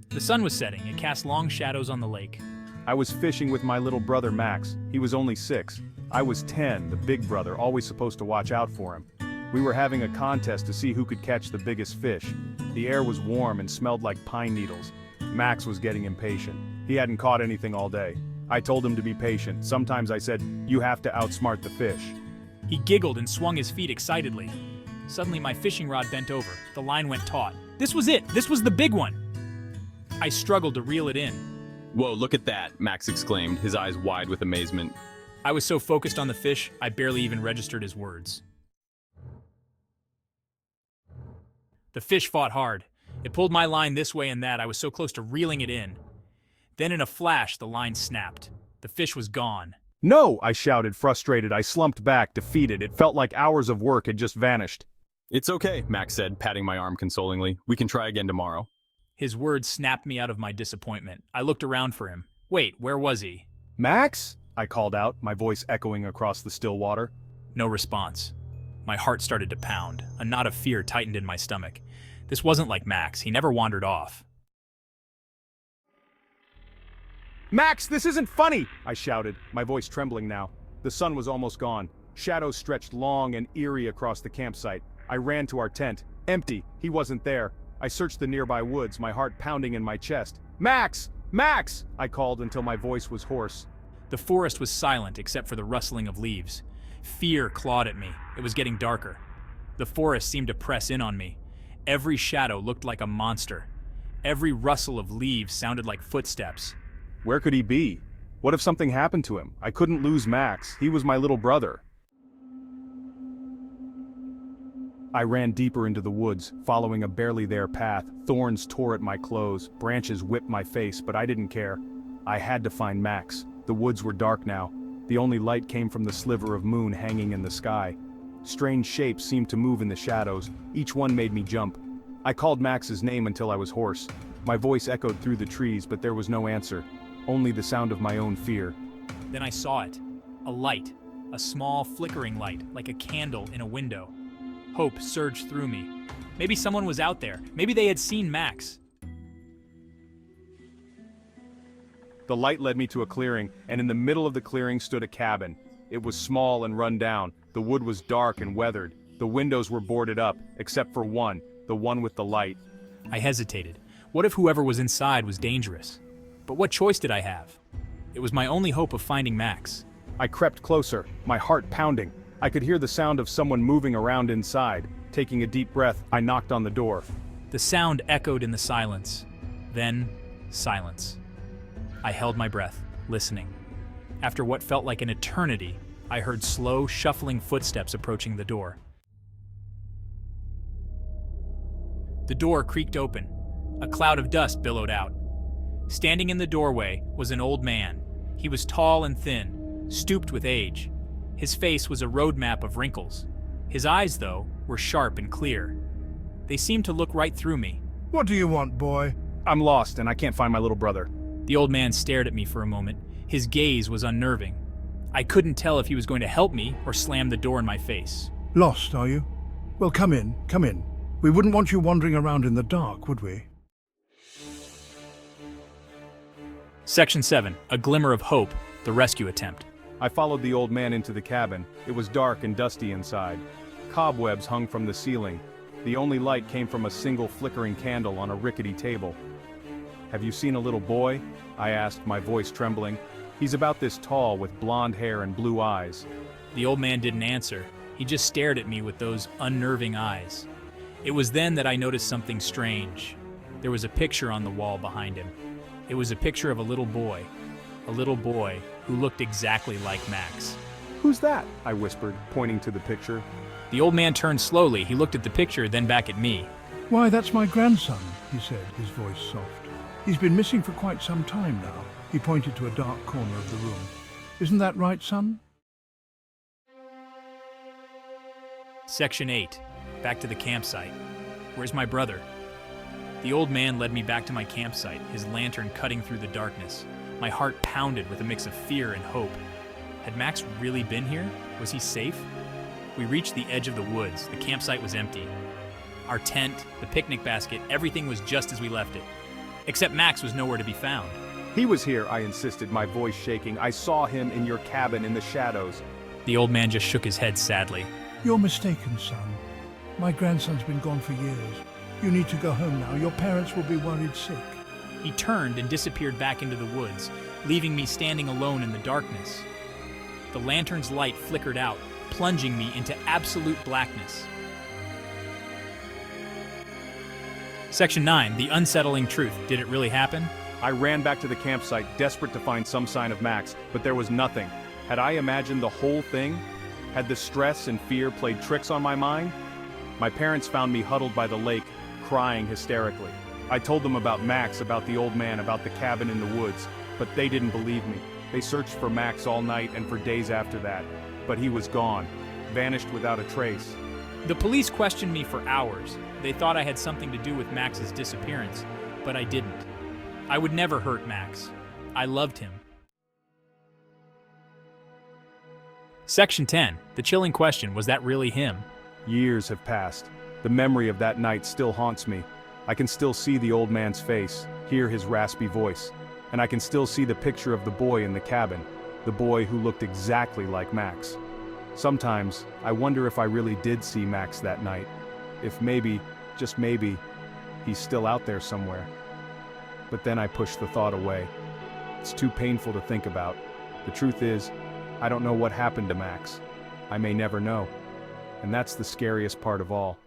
The sun was setting. It cast long shadows on the lake. I was fishing with my little brother Max. He was only 6. I was 10, the big brother, always supposed to watch out for him. We were having a contest to see who could catch the biggest fish. The air was warm and smelled like pine needles. Max was getting impatient. He hadn't caught anything all day. I told him to be patient. Sometimes I said, "You have to outsmart the fish." He giggled and swung his feet excitedly. Suddenly, my fishing rod bent over. The line went taut. This was it! This was the big one! I struggled to reel it in. Whoa, look at that, Max exclaimed, his eyes wide with amazement. I was so focused on the fish, I barely even registered his words. The fish fought hard. It pulled my line this way and that. I was so close to reeling it in. Then in a flash, the line snapped. The fish was gone. "No!" I shouted, frustrated. I slumped back, defeated. It felt like hours of work had just vanished. It's okay, Max said, patting my arm consolingly. We can try again tomorrow. His words snapped me out of my disappointment. I looked around for him. Wait, where was he? "Max?" I called out, my voice echoing across the still water. No response. My heart started to pound. A knot of fear tightened in my stomach. This wasn't like Max. He never wandered off. "Max, this isn't funny!" I shouted, my voice trembling now. The sun was almost gone. Shadows stretched long and eerie across the campsite. I ran to our tent. Empty. He wasn't there. I searched the nearby woods, my heart pounding in my chest. "Max! Max!" I called until my voice was hoarse. The forest was silent except for the rustling of leaves. Fear clawed at me. It was getting darker. The forest seemed to press in on me. Every shadow looked like a monster. Every rustle of leaves sounded like footsteps. Where could he be? What if something happened to him? I couldn't lose Max. He was my little brother. I ran deeper into the woods, following a barely there path. Thorns tore at my clothes, branches whipped my face, but I didn't care. I had to find Max. The woods were dark now. The only light came from the sliver of moon hanging in the sky. Strange shapes seemed to move in the shadows. Each one made me jump. I called Max's name until I was hoarse. My voice echoed through the trees, but there was no answer. Only the sound of my own fear. Then I saw it. A light. A small, flickering light, like a candle in a window. Hope surged through me. Maybe someone was out there. Maybe they had seen Max. The light led me to a clearing, and in the middle of the clearing stood a cabin. It was small and run down. The wood was dark and weathered. The windows were boarded up, except for one, the one with the light. I hesitated. What if whoever was inside was dangerous? But what choice did I have? It was my only hope of finding Max. I crept closer, my heart pounding. I could hear the sound of someone moving around inside. Taking a deep breath, I knocked on the door. The sound echoed in the silence. Then, silence. I held my breath, listening. After what felt like an eternity, I heard slow, shuffling footsteps approaching the door. The door creaked open. A cloud of dust billowed out. Standing in the doorway was an old man. He was tall and thin, stooped with age. His face was a roadmap of wrinkles. His eyes, though, were sharp and clear. They seemed to look right through me. "What do you want, boy?" "I'm lost, and I can't find my little brother." The old man stared at me for a moment. His gaze was unnerving. I couldn't tell if he was going to help me or slam the door in my face. "Lost, are you? Well, come in, come in. We wouldn't want you wandering around in the dark, would we?" Section 7. A Glimmer of Hope, the Rescue Attempt. I followed the old man into the cabin. It was dark and dusty inside. Cobwebs hung from the ceiling. The only light came from a single flickering candle on a rickety table. "Have you seen a little boy?" I asked, my voice trembling. "He's about this tall, with blonde hair and blue eyes." The old man didn't answer. He just stared at me with those unnerving eyes. It was then that I noticed something strange. There was a picture on the wall behind him. It was a picture of a little boy who looked exactly like Max. "Who's that?" I whispered, pointing to the picture. The old man turned slowly. He looked at the picture, then back at me. "Why, that's my grandson," he said, his voice soft. "He's been missing for quite some time now." He pointed to a dark corner of the room. "Isn't that right, son?" Section 8. Back to the campsite. Where's my brother? The old man led me back to my campsite, his lantern cutting through the darkness. My heart pounded with a mix of fear and hope. Had Max really been here? Was he safe? We reached the edge of the woods. The campsite was empty. Our tent, the picnic basket, everything was just as we left it. except Max was nowhere to be found. He was here, I insisted, my voice shaking. I saw him in your cabin in the shadows. The old man just shook his head sadly. You're mistaken, son. My grandson's been gone for years. You need to go home now. Your parents will be worried sick. He turned and disappeared back into the woods, leaving me standing alone in the darkness. The lantern's light flickered out, plunging me into absolute blackness. Section 9, the unsettling truth. Did it really happen? I ran back to the campsite, desperate to find some sign of Max, but there was nothing. Had I imagined the whole thing? Had the stress and fear played tricks on my mind? My parents found me huddled by the lake, crying hysterically. I told them about Max, about the old man, about the cabin in the woods, but they didn't believe me. They searched for Max all night and for days after that, but he was gone, vanished without a trace. The police questioned me for hours. They thought I had something to do with Max's disappearance, but I didn't. I would never hurt Max. I loved him. Section 10, the chilling question, was that really him? Years have passed. The memory of that night still haunts me. I can still see the old man's face, hear his raspy voice, and I can still see the picture of the boy in the cabin, the boy who looked exactly like Max. Sometimes, I wonder if I really did see Max that night. If maybe, just maybe, he's still out there somewhere. But then I push the thought away. It's too painful to think about. The truth is, I don't know what happened to Max. I may never know. And that's the scariest part of all.